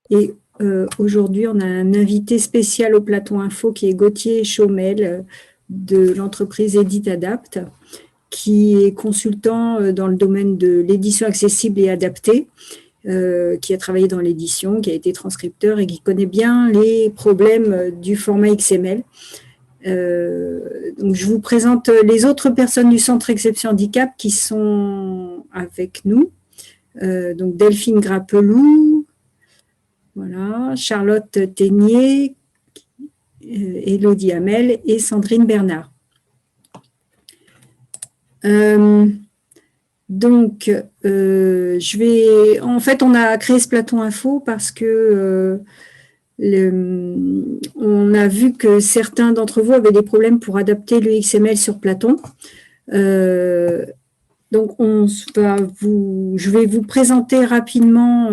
Et aujourd'hui, on a un invité spécial au plateau info qui est Gauthier Chaumel de l'entreprise Edit Adapt, qui est consultant dans le domaine de l'édition accessible et adaptée, qui a travaillé dans l'édition, qui a été transcripteur et qui connaît bien les problèmes du format XML. Donc je vous présente les autres personnes du Centre Exception Handicap qui sont avec nous. Donc Delphine Grappelou, voilà, Charlotte Ténier, Élodie Hamel et Sandrine Bernard. En fait, on a créé ce plateau info parce que on a vu que certains d'entre vous avaient des problèmes pour adapter le XML sur Platon. Donc, je vais vous présenter rapidement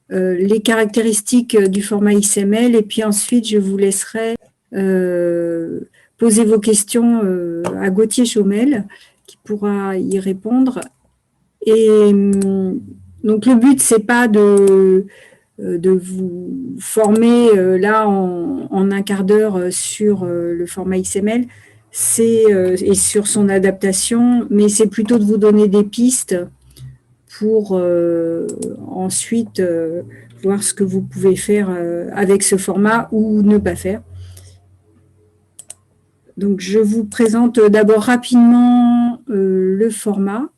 les caractéristiques du format XML et puis ensuite, je vous laisserai poser vos questions à Gauthier Chaumel qui pourra y répondre. Et donc, le but, c'est pas de vous former là en un quart d'heure sur le format XML et sur son adaptation, mais c'est plutôt de vous donner des pistes pour ensuite voir ce que vous pouvez faire avec ce format ou ne pas faire. Donc, je vous présente d'abord rapidement le format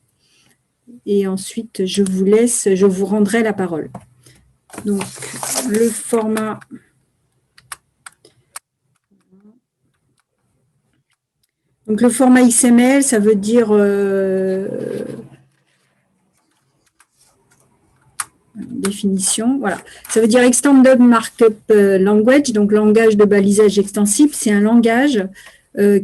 et ensuite je vous rendrai la parole. Donc, le format. Donc, le format XML, ça veut dire définition, voilà. Ça veut dire Extended Markup Language, donc langage de balisage extensible. C'est un langage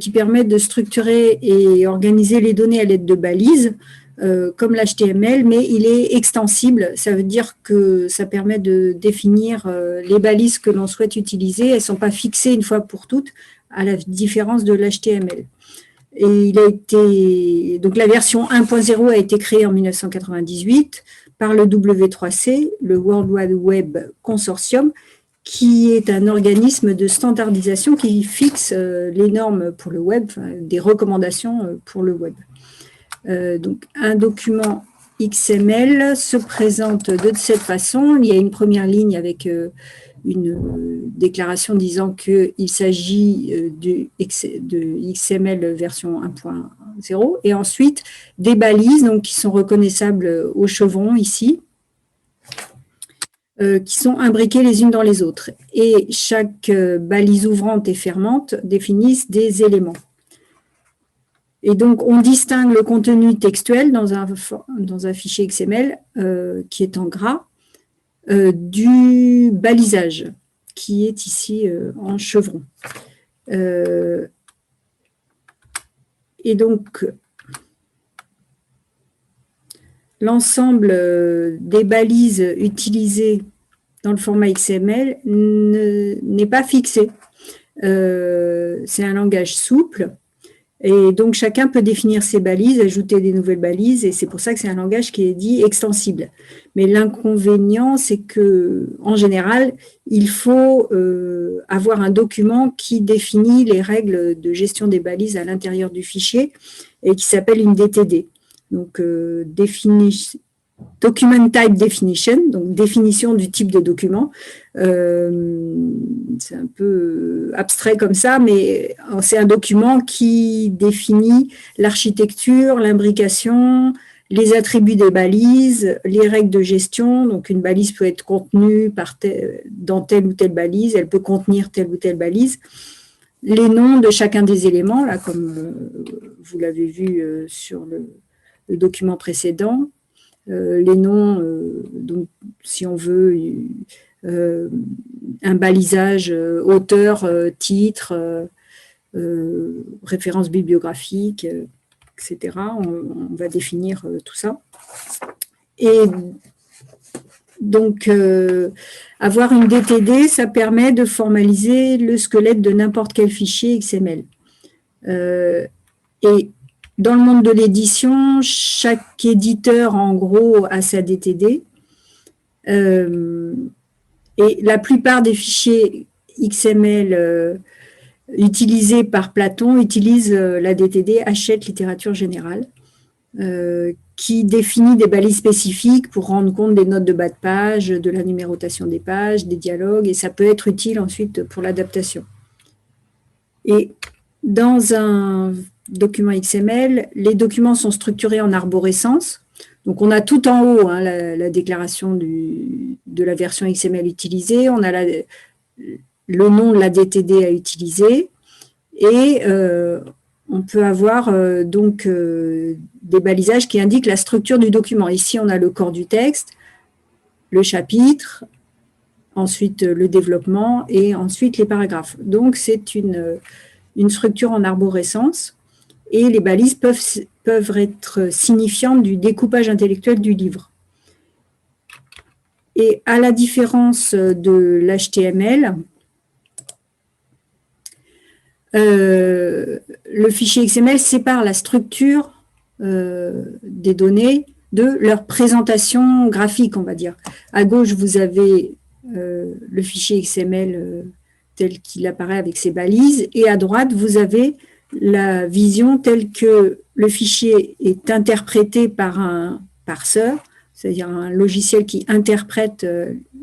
qui permet de structurer et organiser les données à l'aide de balises, comme l'HTML, mais il est extensible. Ça veut dire que ça permet de définir les balises que l'on souhaite utiliser. Elles ne sont pas fixées une fois pour toutes, à la différence de l'HTML. Et donc la version 1.0 a été créée en 1998 par le W3C, le World Wide Web Consortium, qui est un organisme de standardisation qui fixe les normes pour le web, des recommandations pour le web. Donc, un document XML se présente de cette façon. Il y a une première ligne avec une déclaration disant qu'il s'agit de XML version 1.0 et ensuite des balises donc, qui sont reconnaissables au chevron ici, qui sont imbriquées les unes dans les autres. Et chaque balise ouvrante et fermante définissent des éléments. Et donc, on distingue le contenu textuel dans un fichier XML qui est en gras du balisage qui est ici en chevron. Et donc, l'ensemble des balises utilisées dans le format XML n'est pas fixé. C'est un langage souple. Et donc, chacun peut définir ses balises, ajouter des nouvelles balises, et c'est pour ça que c'est un langage qui est dit extensible. Mais l'inconvénient, c'est qu'en général, il faut avoir un document qui définit les règles de gestion des balises à l'intérieur du fichier et qui s'appelle une DTD. Donc, Document Type Definition, donc définition du type de document. C'est un peu abstrait comme ça, mais c'est un document qui définit l'architecture, l'imbrication, les attributs des balises, les règles de gestion. Donc, une balise peut être contenue dans telle ou telle balise, elle peut contenir telle ou telle balise. Les noms de chacun des éléments, là, comme vous l'avez vu sur le document précédent. Les noms, donc, si on veut, un balisage auteur, titre, référence bibliographique, etc. On va définir tout ça. Et donc, avoir une DTD, ça permet de formaliser le squelette de n'importe quel fichier XML. Et dans le monde de l'édition, chaque éditeur, en gros, a sa DTD. Et la plupart des fichiers XML utilisés par Platon utilisent la DTD Hachette littérature générale, qui définit des balises spécifiques pour rendre compte des notes de bas de page, de la numérotation des pages, des dialogues, et ça peut être utile ensuite pour l'adaptation. Et dans un document XML, les documents sont structurés en arborescence. Donc, on a tout en haut la déclaration de la version XML utilisée, on a le nom de la DTD à utiliser, et on peut avoir donc des balisages qui indiquent la structure du document. Ici, on a le corps du texte, le chapitre, ensuite le développement et ensuite les paragraphes. Donc, c'est une structure en arborescence et les balises peuvent être signifiantes du découpage intellectuel du livre. Et à la différence de l'HTML, le fichier XML sépare la structure des données de leur présentation graphique, on va dire. À gauche, vous avez le fichier XML tel qu'il apparaît avec ses balises, et à droite, vous avez la vision telle que le fichier est interprété par un parseur, c'est-à-dire un logiciel qui interprète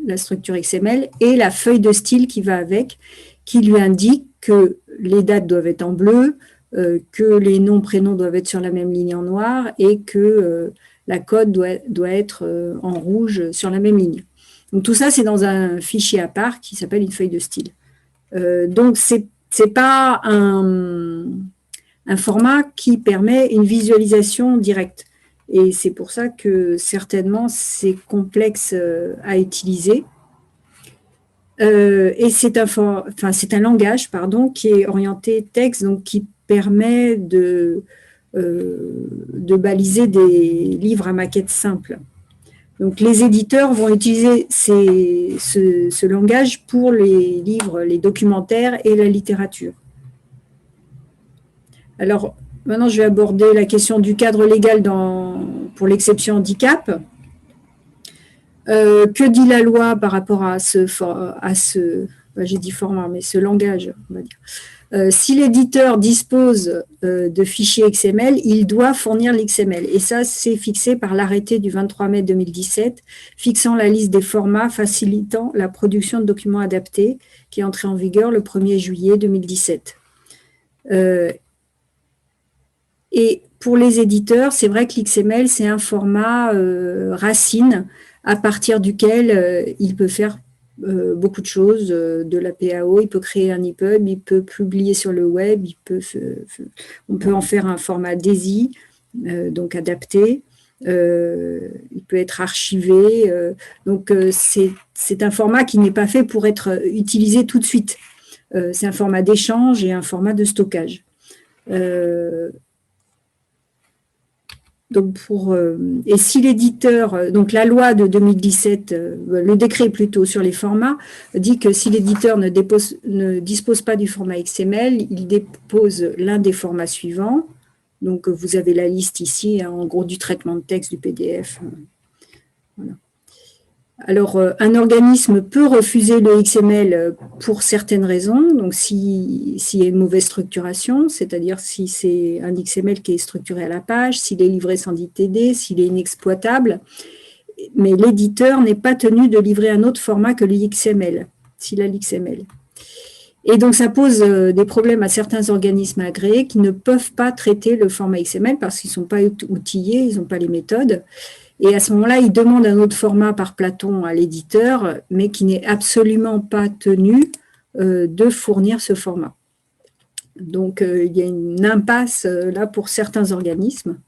la structure XML, et la feuille de style qui va avec, qui lui indique que les dates doivent être en bleu, que les noms, prénoms doivent être sur la même ligne en noir et que la code doit être en rouge sur la même ligne. Donc tout ça, c'est dans un fichier à part qui s'appelle une feuille de style. Donc c'est pas un format qui permet une visualisation directe. Et c'est pour ça que certainement c'est complexe à utiliser. Et c'est un langage qui est orienté texte, donc qui permet de baliser des livres à maquette simple. Donc les éditeurs vont utiliser ce langage pour les livres, les documentaires et la littérature. Alors maintenant je vais aborder la question du cadre légal pour l'exception handicap. Que dit la loi par rapport à j'ai dit format, mais ce langage, on va dire. Si l'éditeur dispose de fichiers XML, il doit fournir l'XML. Et ça, c'est fixé par l'arrêté du 23 mai 2017, fixant la liste des formats facilitant la production de documents adaptés, qui est entré en vigueur le 1er juillet 2017. Et pour les éditeurs, c'est vrai que l'XML, c'est un format racine à partir duquel il peut faire beaucoup de choses, de la PAO, il peut créer un EPUB, il peut publier sur le web, on peut en faire un format DAISY, donc adapté, il peut être archivé, donc c'est un format qui n'est pas fait pour être utilisé tout de suite. C'est un format d'échange et un format de stockage. Donc et si l'éditeur, donc la loi de 2017, le décret plutôt sur les formats, dit que si l'éditeur ne dispose pas du format XML, il dépose l'un des formats suivants. Donc vous avez la liste ici, en gros du traitement de texte du PDF. Voilà. Alors, un organisme peut refuser le XML pour certaines raisons, donc s'il y a une mauvaise structuration, c'est-à-dire si c'est un XML qui est structuré à la page, s'il est livré sans DTD, s'il est inexploitable, mais l'éditeur n'est pas tenu de livrer un autre format que le XML, s'il a l'XML. Et donc, ça pose des problèmes à certains organismes agréés qui ne peuvent pas traiter le format XML parce qu'ils ne sont pas outillés, ils n'ont pas les méthodes. Et à ce moment-là, il demande un autre format par Platon à l'éditeur, mais qui n'est absolument pas tenu de fournir ce format. Donc, il y a une impasse là pour certains organismes.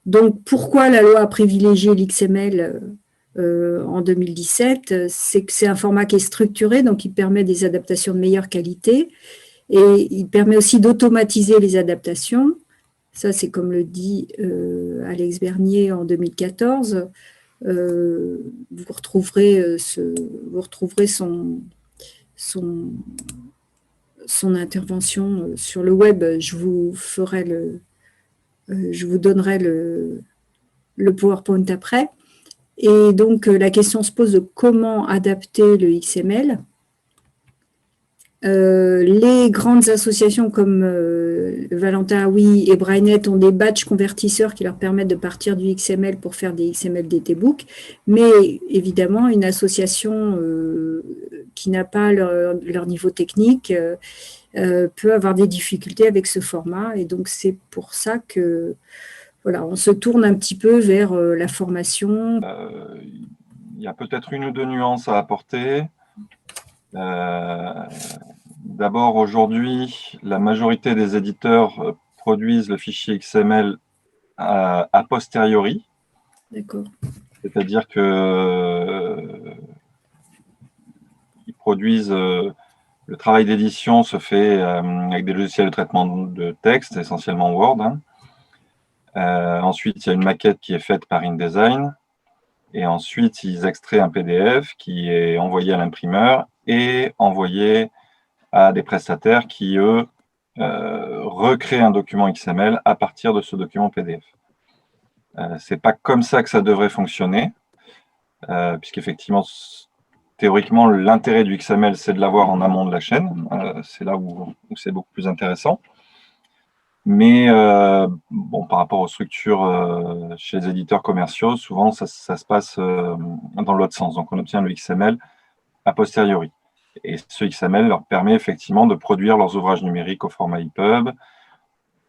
Donc, pourquoi la loi a privilégié l'XML en 2017? C'est que c'est un format qui est structuré, donc il permet des adaptations de meilleure qualité, et il permet aussi d'automatiser les adaptations. Ça, c'est comme le dit Alex Bernier en 2014. Vous retrouverez son intervention sur le web. Je vous donnerai le PowerPoint après. Et donc, la question se pose de comment adapter le XML. Les grandes associations comme Valentin Oui et Brainnet ont des batch convertisseurs qui leur permettent de partir du XML pour faire des XML DTBook, mais évidemment, une association qui n'a pas leur niveau technique peut avoir des difficultés avec ce format, et donc c'est pour ça que voilà, on se tourne un petit peu vers la formation. Il y a peut-être une ou deux nuances à apporter. D'abord, aujourd'hui, la majorité des éditeurs produisent le fichier XML a posteriori. D'accord. C'est-à-dire que ils produisent le travail d'édition se fait avec des logiciels de traitement de texte, essentiellement Word. Hein. Ensuite, il y a une maquette qui est faite par InDesign. Et ensuite, ils extraient un PDF qui est envoyé à l'imprimeur et envoyé à des prestataires qui, eux, recréent un document XML à partir de ce document PDF. C'est pas comme ça que ça devrait fonctionner, puisqu'effectivement, théoriquement, l'intérêt du XML, c'est de l'avoir en amont de la chaîne. C'est là où c'est beaucoup plus intéressant. Mais bon, par rapport aux structures chez les éditeurs commerciaux, souvent, ça se passe dans l'autre sens. Donc, on obtient le XML a posteriori. Et ce XML leur permet effectivement de produire leurs ouvrages numériques au format EPUB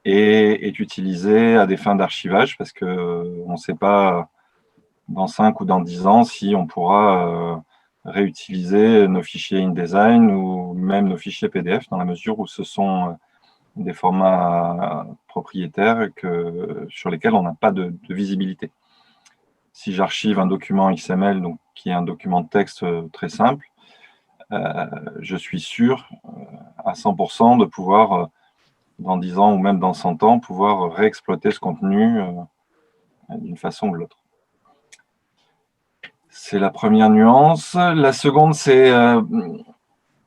et est utilisé à des fins d'archivage parce qu'on ne sait pas dans 5 ou dans 10 ans si on pourra réutiliser nos fichiers InDesign ou même nos fichiers PDF dans la mesure où ce sont des formats propriétaires sur lesquels on n'a pas de visibilité. Si j'archive un document XML, donc, qui est un document de texte très simple, je suis sûr à 100% de pouvoir, dans 10 ans ou même dans 100 ans, pouvoir réexploiter ce contenu d'une façon ou de l'autre. C'est la première nuance. La seconde, c'est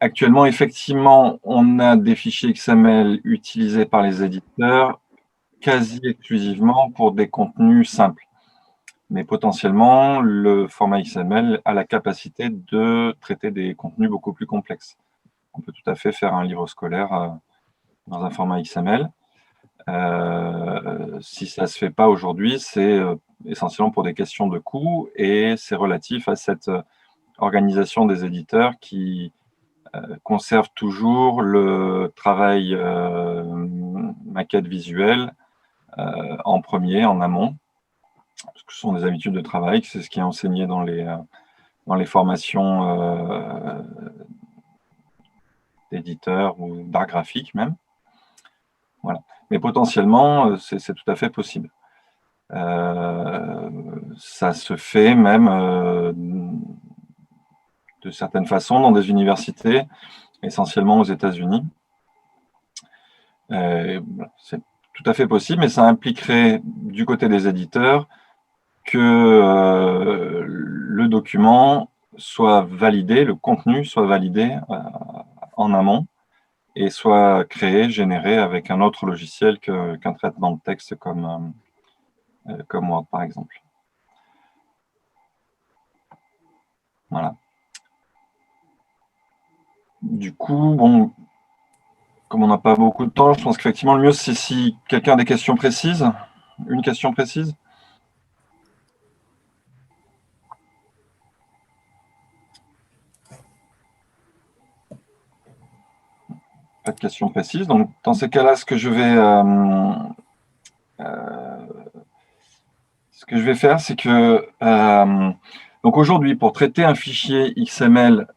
actuellement, effectivement, on a des fichiers XML utilisés par les éditeurs quasi exclusivement pour des contenus simples. Mais potentiellement, le format XML a la capacité de traiter des contenus beaucoup plus complexes. On peut tout à fait faire un livre scolaire dans un format XML. Si ça ne se fait pas aujourd'hui, c'est essentiellement pour des questions de coût et c'est relatif à cette organisation des éditeurs qui conservent toujours le travail maquette visuelle en premier, en amont, parce que ce sont des habitudes de travail, c'est ce qui est enseigné dans les formations d'éditeurs ou d'art graphique même. Voilà. Mais potentiellement, c'est tout à fait possible. Ça se fait même de certaines façons dans des universités, essentiellement aux États-Unis. C'est tout à fait possible, mais ça impliquerait du côté des éditeurs que le document soit validé, le contenu soit validé en amont et soit créé, généré avec un autre logiciel qu'un traitement de texte comme Word, par exemple. Voilà. Du coup, bon, comme on n'a pas beaucoup de temps, je pense qu'effectivement, le mieux, c'est si quelqu'un a des questions précises. Une question précise? Pas de questions précises. Donc, dans ces cas-là, ce que je vais faire, c'est que donc aujourd'hui, pour traiter un fichier XML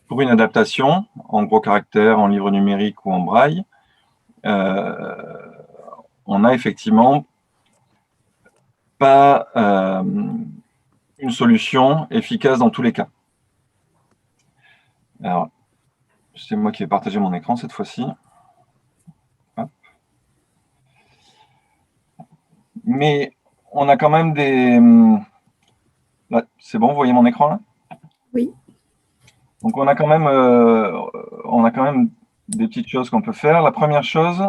pour une adaptation, en gros caractères, en livre numérique ou en braille, on n'a effectivement pas une solution efficace dans tous les cas. Alors, c'est moi qui vais partager mon écran cette fois-ci. Mais on a quand même des... C'est bon, vous voyez mon écran là? Oui. Donc on a quand même des petites choses qu'on peut faire. La première chose,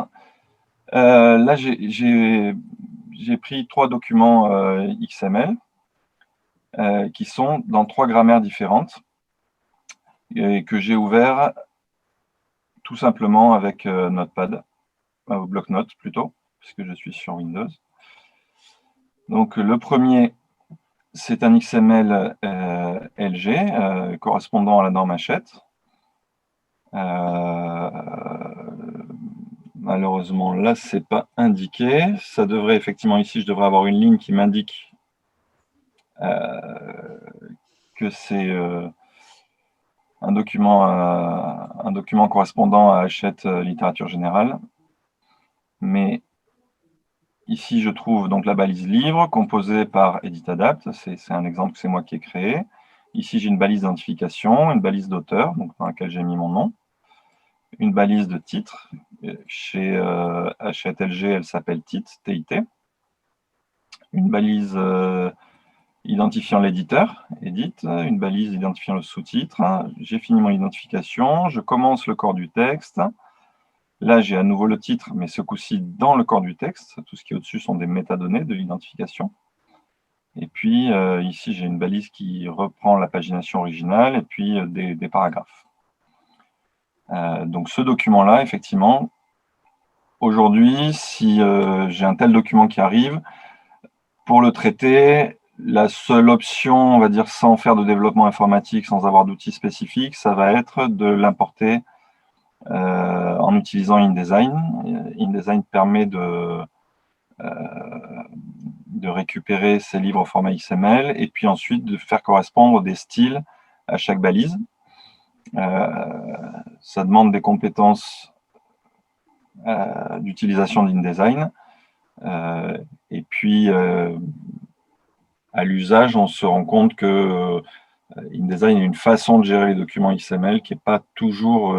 là j'ai pris 3 documents XML qui sont dans 3 grammaires différentes et que j'ai ouvert tout simplement avec Notepad, ou bloc-notes plutôt, puisque je suis sur Windows. Donc le premier, c'est un XML LG correspondant à la norme Hachette. Malheureusement, là, c'est pas indiqué. Ça devrait effectivement, ici, je devrais avoir une ligne qui m'indique que c'est un document correspondant à Hachette littérature générale. Mais ici, je trouve donc la balise livre composée par EditAdapt. C'est un exemple que c'est moi qui ai créé. Ici, j'ai une balise d'identification, une balise d'auteur, donc dans laquelle j'ai mis mon nom, une balise de titre. Chez Hachette LG, elle s'appelle TIT. Une balise identifiant l'éditeur, edit, une balise identifiant le sous-titre. J'ai fini mon identification, je commence le corps du texte. Là, j'ai à nouveau le titre, mais ce coup-ci dans le corps du texte. Tout ce qui est au-dessus sont des métadonnées de l'identification. Et puis, ici, j'ai une balise qui reprend la pagination originale et puis des paragraphes. Donc, ce document-là, effectivement, aujourd'hui, si j'ai un tel document qui arrive, pour le traiter, la seule option, on va dire, sans faire de développement informatique, sans avoir d'outils spécifiques, ça va être de l'importer en utilisant InDesign. InDesign permet de récupérer ces livres au format XML et puis ensuite de faire correspondre des styles à chaque balise. Ça demande des compétences d'utilisation d'InDesign. Et puis, à l'usage, on se rend compte que InDesign est une façon de gérer les documents XML qui n'est pas toujours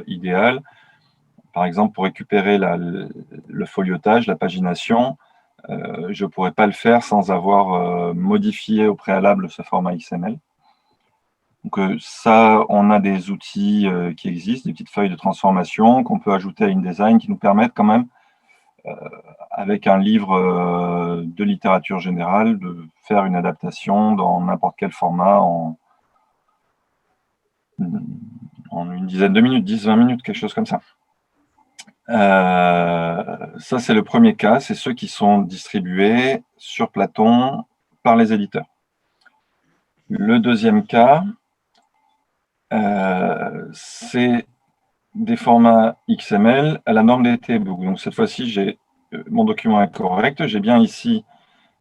idéale. Par exemple, pour récupérer le foliotage, la pagination, je ne pourrais pas le faire sans avoir modifié au préalable ce format XML. Donc ça, on a des outils qui existent, des petites feuilles de transformation qu'on peut ajouter à InDesign qui nous permettent quand même, avec un livre de littérature générale, de faire une adaptation dans n'importe quel format en une dizaine de minutes, 10-20 minutes, quelque chose comme ça. Ça, c'est le premier cas, c'est ceux qui sont distribués sur Platon par les éditeurs. Le deuxième cas, c'est des formats XML à la norme DTBook. Donc cette fois-ci, mon document est correct. J'ai bien ici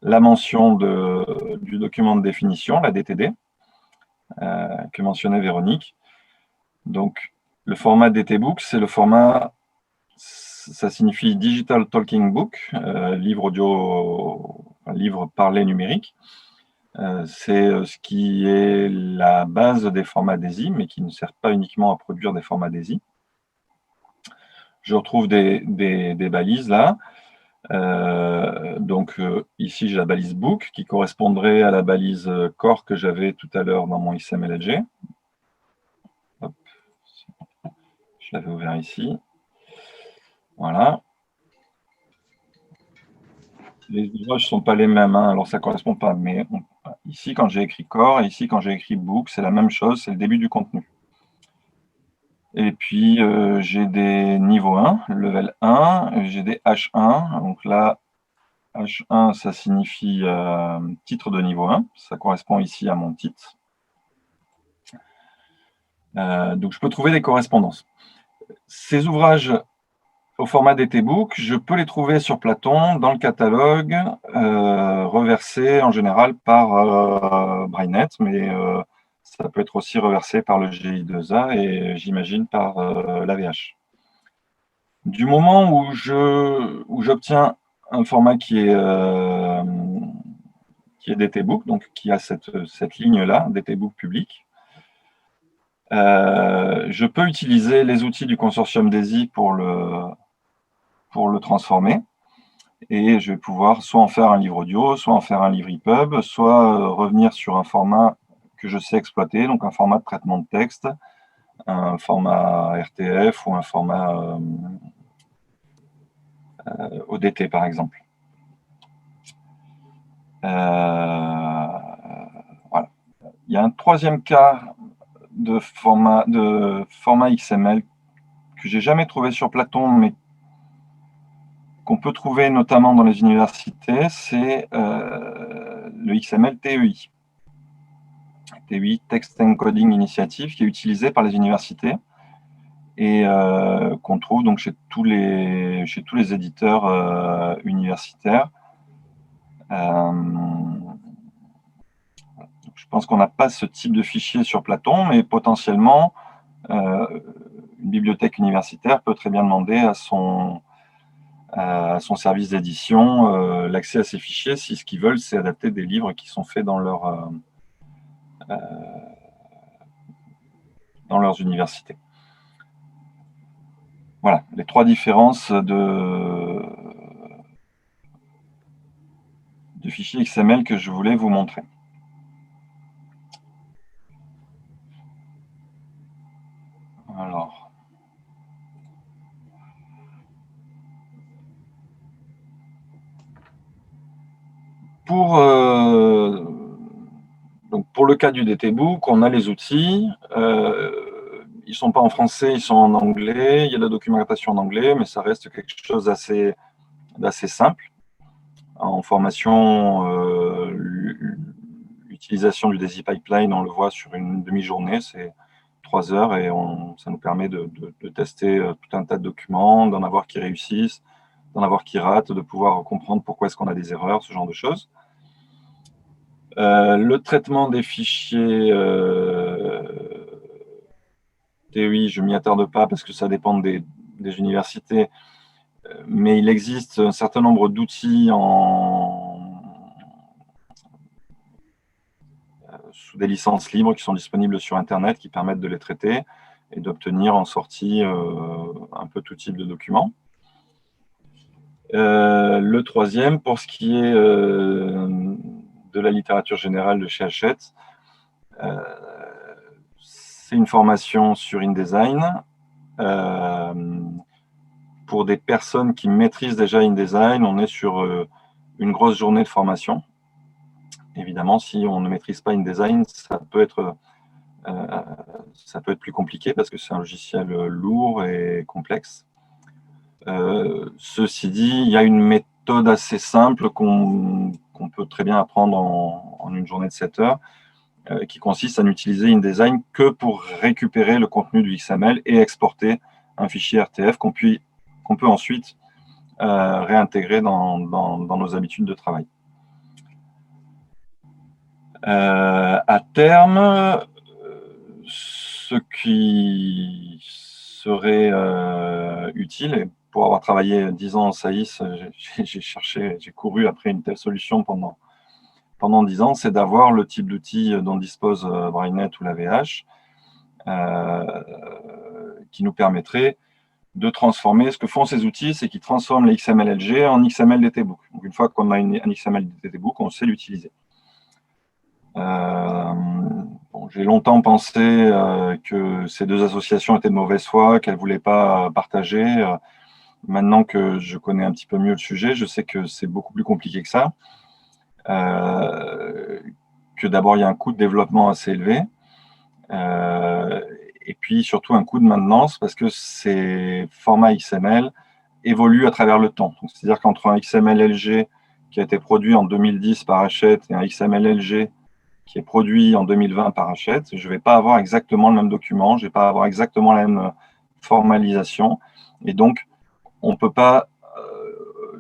la mention du document de définition, la DTD, que mentionnait Véronique. Donc le format DTBook, c'est le format, ça signifie Digital Talking Book, livre audio, livre parlé numérique. C'est ce qui est la base des formats DAISY, mais qui ne sert pas uniquement à produire des formats DAISY. Je retrouve des balises là. Donc ici, j'ai la balise book qui correspondrait à la balise core que j'avais tout à l'heure dans mon XMLLG. Hop. Je l'avais ouvert ici. Voilà. Les ouvrages ne sont pas les mêmes, hein, alors ça ne correspond pas. Mais ici, quand j'ai écrit core et ici, quand j'ai écrit book, c'est la même chose, c'est le début du contenu. Et puis, j'ai des niveaux 1, level 1, j'ai des H1. Donc là, H1, ça signifie titre de niveau 1. Ça correspond ici à mon titre. Donc, je peux trouver des correspondances. Ces ouvrages au format DTBook, je peux les trouver sur Platon dans le catalogue, reversé en général par Brainet, mais ça peut être aussi reversé par le GI2A et j'imagine par l'AVH. Du moment où j'obtiens un format qui est DTBook, donc qui a cette ligne-là, DTBook public, je peux utiliser les outils du consortium DAISY pour le transformer. Et je vais pouvoir soit en faire un livre audio, soit en faire un livre EPUB, soit revenir sur un format que je sais exploiter, donc un format de traitement de texte, un format RTF ou un format ODT, par exemple. Il y a un troisième cas de format XML que j'ai jamais trouvé sur Platon, mais qu'on peut trouver notamment dans les universités, c'est le XML TEI. TEI, Text Encoding Initiative, qui est utilisé par les universités et qu'on trouve donc chez tous les éditeurs universitaires. Je pense qu'on n'a pas ce type de fichier sur Platon, mais potentiellement, une bibliothèque universitaire peut très bien demander à son service d'édition l'accès à ces fichiers si ce qu'ils veulent, c'est adapter des livres qui sont faits dans leurs universités. Voilà, les trois différences de fichiers XML que je voulais vous montrer. Alors, pour le cas du DTBook, on a les outils. Ils ne sont pas en français, ils sont en anglais. Il y a de la documentation en anglais, mais ça reste quelque chose d'assez simple. En formation, l'utilisation du Daisy Pipeline, on le voit sur une demi-journée, c'est 3 heures et ça nous permet de tester tout un tas de documents, d'en avoir qui réussissent, d'en avoir qui ratent, de pouvoir comprendre pourquoi est-ce qu'on a des erreurs, ce genre de choses. Le traitement des fichiers TEI, je ne m'y attarde pas parce que ça dépend des universités, mais il existe un certain nombre d'outils sous des licences libres qui sont disponibles sur Internet qui permettent de les traiter et d'obtenir en sortie un peu tout type de documents. Le troisième, pour ce qui est de la littérature générale de chez Hachette, c'est une formation sur InDesign. Pour des personnes qui maîtrisent déjà InDesign, on est sur une grosse journée de formation. Évidemment, si on ne maîtrise pas InDesign, ça peut être plus compliqué parce que c'est un logiciel lourd et complexe. Ceci dit, il y a une méthode assez simple qu'on peut très bien apprendre en une journée de 7 heures, qui consiste à n'utiliser InDesign que pour récupérer le contenu du XML et exporter un fichier RTF qu'on peut ensuite réintégrer dans nos habitudes de travail. À terme, ce qui serait utile, et pour avoir travaillé 10 ans en SAIS, j'ai couru après une telle solution pendant 10 ans, c'est d'avoir le type d'outil dont dispose Brainet ou la VH, qui nous permettrait de transformer. Ce que font ces outils, c'est qu'ils transforment les XML-LG en XML DTBook. Donc, une fois qu'on a un XML DTBook, on sait l'utiliser. J'ai longtemps pensé que ces deux associations étaient de mauvaise foi, qu'elles ne voulaient pas partager. Maintenant que je connais un petit peu mieux le sujet, je sais que c'est beaucoup plus compliqué que ça. Que d'abord, il y a un coût de développement assez élevé. Et puis surtout un coût de maintenance parce que ces formats XML évoluent à travers le temps. C'est-à-dire qu'entre un XML-LG qui a été produit en 2010 par Hachette et un XML-LG qui est produit en 2020 par Hachette, je ne vais pas avoir exactement le même document, je ne vais pas avoir exactement la même formalisation. Et donc, on ne peut pas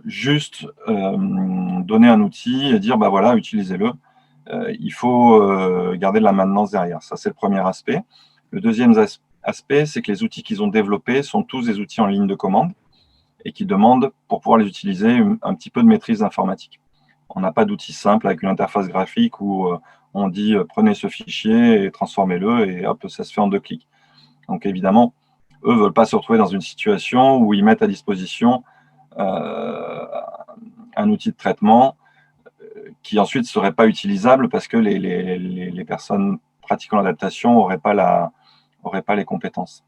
juste donner un outil et dire, bah voilà, utilisez-le. Il faut garder de la maintenance derrière. Ça, c'est le premier aspect. Le deuxième aspect, c'est que les outils qu'ils ont développés sont tous des outils en ligne de commande et qui demandent, pour pouvoir les utiliser, un petit peu de maîtrise informatique. On n'a pas d'outil simple avec une interface graphique où on dit prenez ce fichier et transformez-le et hop, ça se fait en 2 clics. Donc évidemment, eux ne veulent pas se retrouver dans une situation où ils mettent à disposition un outil de traitement qui ensuite ne serait pas utilisable parce que les personnes pratiquant l'adaptation n'auraient pas les compétences.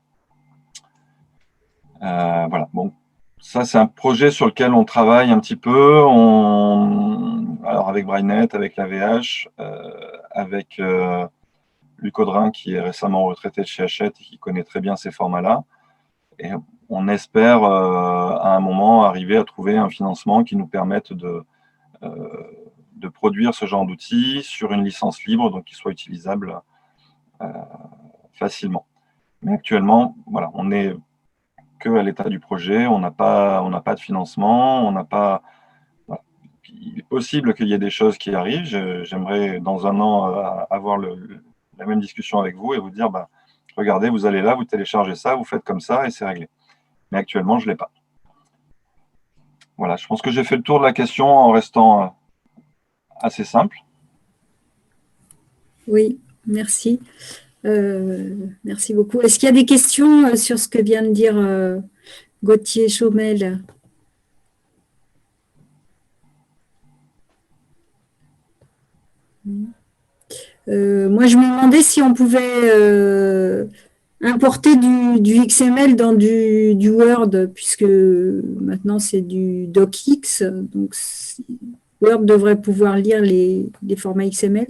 Voilà. Bon, ça, c'est un projet sur lequel on travaille un petit peu. Alors avec Brainet, avec la VH, avec Luc Audrin, qui est récemment retraité de chez Hachette et qui connaît très bien ces formats-là. Et on espère à un moment arriver à trouver un financement qui nous permette de produire ce genre d'outils sur une licence libre, donc qui soit utilisable facilement. Mais actuellement, voilà, on n'est que à l'état du projet, on n'a pas de financement, on n'a pas. Voilà. Il est possible qu'il y ait des choses qui arrivent. J'aimerais dans un an avoir la même discussion avec vous et vous dire, regardez, vous allez là, vous téléchargez ça, vous faites comme ça et c'est réglé. Mais actuellement, je ne l'ai pas. Voilà, je pense que j'ai fait le tour de la question en restant assez simple. Oui, merci. Merci beaucoup. Est-ce qu'il y a des questions sur ce que vient de dire Gauthier Chaumel? Moi, je me demandais si on pouvait importer du XML dans du Word, puisque maintenant c'est du DocX, donc Word devrait pouvoir lire les formats XML.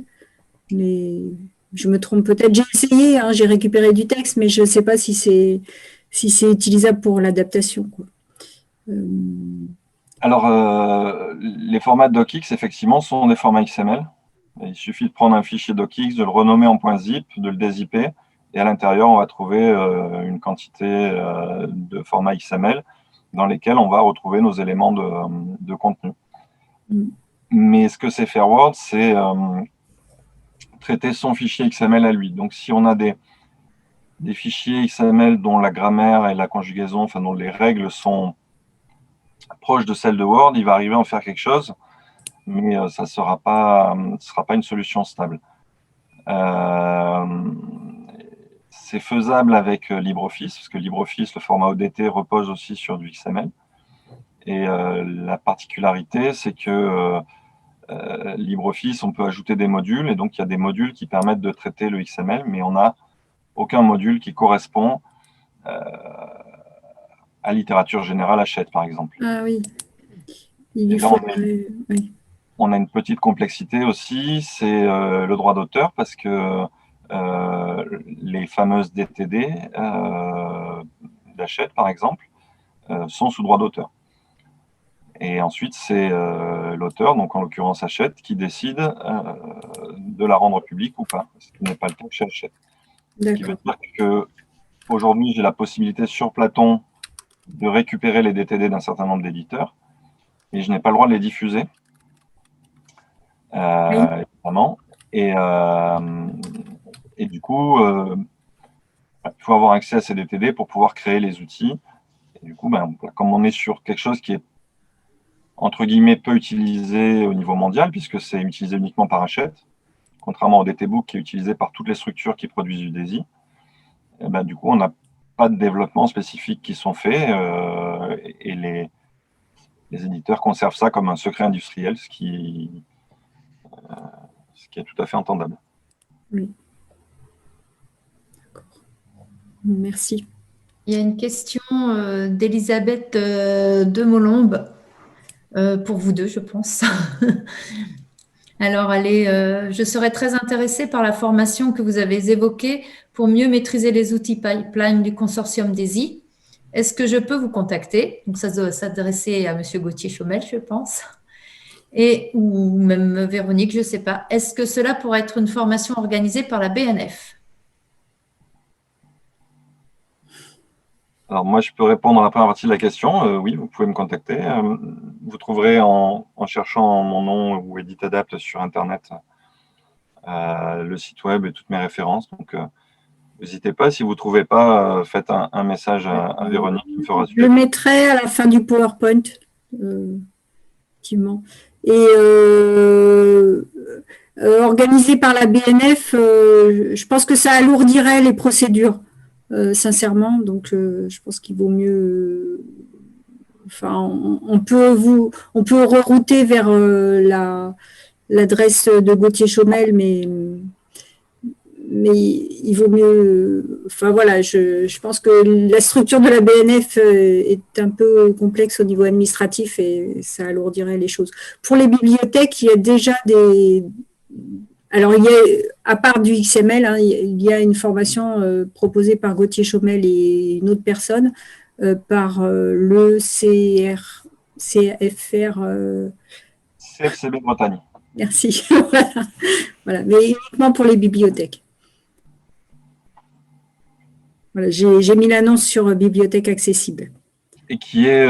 Mais je me trompe peut-être. J'ai essayé, hein, j'ai récupéré du texte, mais je ne sais pas si c'est utilisable pour l'adaptation. Alors, les formats DocX, effectivement, sont des formats XML. Il suffit de prendre un fichier DocX, de le renommer en .zip, de le dézipper, et à l'intérieur, on va trouver une quantité de formats XML dans lesquels on va retrouver nos éléments de contenu. Mais ce que c'est faire Word, c'est traiter son fichier XML à lui. Donc, si on a des fichiers XML dont la grammaire et la conjugaison, enfin, dont les règles sont proches de celles de Word, il va arriver à en faire quelque chose, mais ça ne sera pas une solution stable. C'est faisable avec LibreOffice, parce que LibreOffice, le format ODT, repose aussi sur du XML. Et la particularité, c'est que LibreOffice, on peut ajouter des modules, et donc il y a des modules qui permettent de traiter le XML, mais on n'a aucun module qui correspond à littérature générale Hachette, par exemple. Ah oui. On a une petite complexité aussi, c'est le droit d'auteur, parce que les fameuses DTD d'Hachette, par exemple, sont sous droit d'auteur. Et ensuite, c'est l'auteur, donc en l'occurrence Hachette, qui décide de la rendre publique ou pas, ce qui n'est pas le cas chez Hachette. Ce qui veut dire qu'aujourd'hui, j'ai la possibilité sur Platon de récupérer les DTD d'un certain nombre d'éditeurs, et je n'ai pas le droit de les diffuser, évidemment. Et du coup, il faut avoir accès à ces DTD pour pouvoir créer les outils. Et du coup, comme on est sur quelque chose qui est entre guillemets peu utilisé au niveau mondial, puisque c'est utilisé uniquement par Hachette, contrairement au DTBook qui est utilisé par toutes les structures qui produisent du DAISY, du coup, on n'a pas de développement spécifique qui sont faits et les éditeurs conservent ça comme un secret industriel, ce qui est tout à fait entendable. Oui. Merci. Il y a une question d'Elisabeth de Molombe, pour vous deux, je pense. Alors, je serais très intéressée par la formation que vous avez évoquée pour mieux maîtriser les outils pipeline du consortium DAISY. Est-ce que je peux vous contacter? Donc, ça doit s'adresser à M. Gauthier Chaumel, je pense, ou même Véronique, je ne sais pas. Est-ce que cela pourrait être une formation organisée par la BNF? Alors moi, je peux répondre à la première partie de la question. Oui, vous pouvez me contacter. Vous trouverez en cherchant mon nom ou EditAdapt sur Internet le site web et toutes mes références. Donc, n'hésitez pas. Si vous ne trouvez pas, faites un message à Véronique qui me fera suivre. Je le mettrai à la fin du PowerPoint, effectivement. Et organisé par la BNF, je pense que ça alourdirait les procédures. Sincèrement, donc je pense qu'il vaut mieux. Enfin, on peut rerouter vers l'adresse de Gauthier Chaumel, mais il vaut mieux. Enfin voilà, je pense que la structure de la BNF est un peu complexe au niveau administratif et ça alourdirait les choses. Pour les bibliothèques, il y a déjà Alors, à part du XML, hein, il y a une formation proposée par Gauthier Chaumel et une autre personne par le CFR. CFCB Bretagne. Merci. Voilà. Mais uniquement pour les bibliothèques. Voilà, j'ai mis l'annonce sur Bibliothèque accessible. Et qui est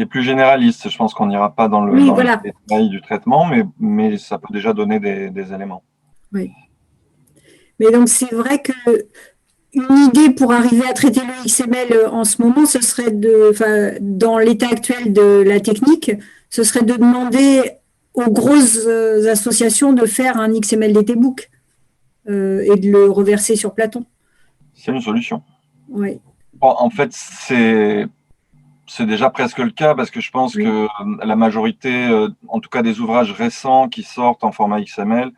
plus généraliste. Je pense qu'on n'ira pas dans le détail du traitement, mais ça peut déjà donner des éléments. Oui. Mais donc, c'est vrai que une idée pour arriver à traiter le XML en ce moment, ce serait dans l'état actuel de la technique, ce serait de demander aux grosses associations de faire un XML DTBook et de le reverser sur Platon. C'est une solution. Oui. Bon, en fait, c'est déjà presque le cas parce que je pense que la majorité, en tout cas des ouvrages récents qui sortent en format XML,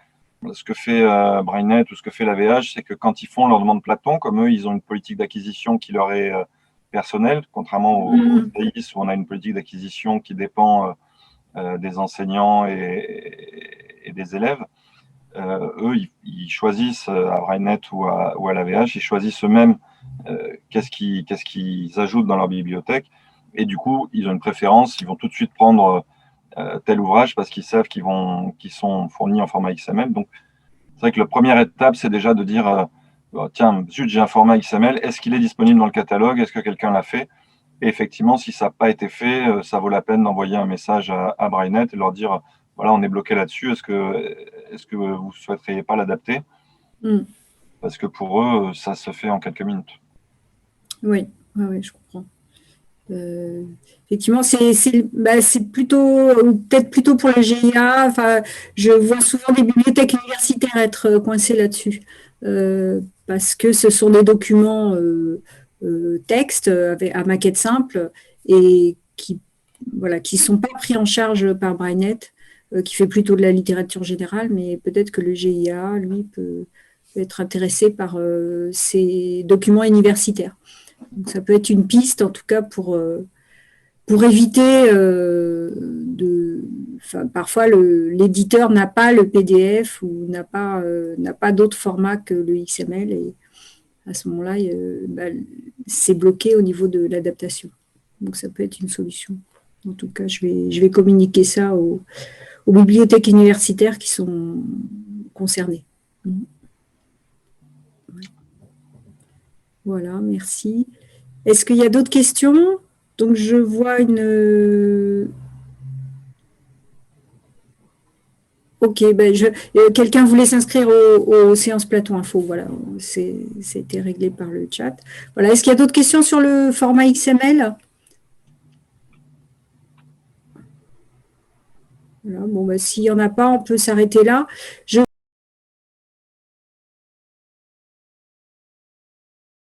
ce que fait Brainet ou ce que fait l'AVH, c'est que quand ils font leur demande Platon, comme eux, ils ont une politique d'acquisition qui leur est personnelle, contrairement au TAIS où on a une politique d'acquisition qui dépend des enseignants et des élèves. Eux, ils choisissent à Brainet ou à l'AVH, ils choisissent eux-mêmes qu'est-ce qu'ils ajoutent dans leur bibliothèque. Et du coup, ils ont une préférence, ils vont tout de suite prendre tel ouvrage parce qu'ils savent qu'ils sont fournis en format XML. Donc, c'est vrai que la première étape, c'est déjà de dire tiens, zut, j'ai un format XML, est-ce qu'il est disponible dans le catalogue? Est-ce que quelqu'un l'a fait? Et effectivement, si ça n'a pas été fait, ça vaut la peine d'envoyer un message à Brainet et leur dire voilà, on est bloqué là-dessus, est-ce que vous ne souhaiteriez pas l'adapter? Parce que pour eux, ça se fait en quelques minutes. Oui, je comprends. Effectivement, c'est plutôt, peut-être plutôt pour le GIA. Enfin, je vois souvent des bibliothèques universitaires être coincées là-dessus parce que ce sont des documents texte à maquette simple et qui sont pas pris en charge par Brainet, qui fait plutôt de la littérature générale, mais peut-être que le GIA, lui, peut être intéressé par ces documents universitaires. Donc, ça peut être une piste, en tout cas, pour éviter parfois l'éditeur n'a pas le PDF ou n'a pas d'autre format que le XML et à ce moment-là, c'est bloqué au niveau de l'adaptation. Donc, ça peut être une solution. En tout cas, je vais communiquer ça aux bibliothèques universitaires qui sont concernées. Voilà, merci. Est-ce qu'il y a d'autres questions? Donc, je vois une... Ok, quelqu'un voulait s'inscrire aux séances Platon Info. Voilà, c'était réglé par le chat. Voilà, est-ce qu'il y a d'autres questions sur le format XML? Voilà, bon, s'il n'y en a pas, on peut s'arrêter là.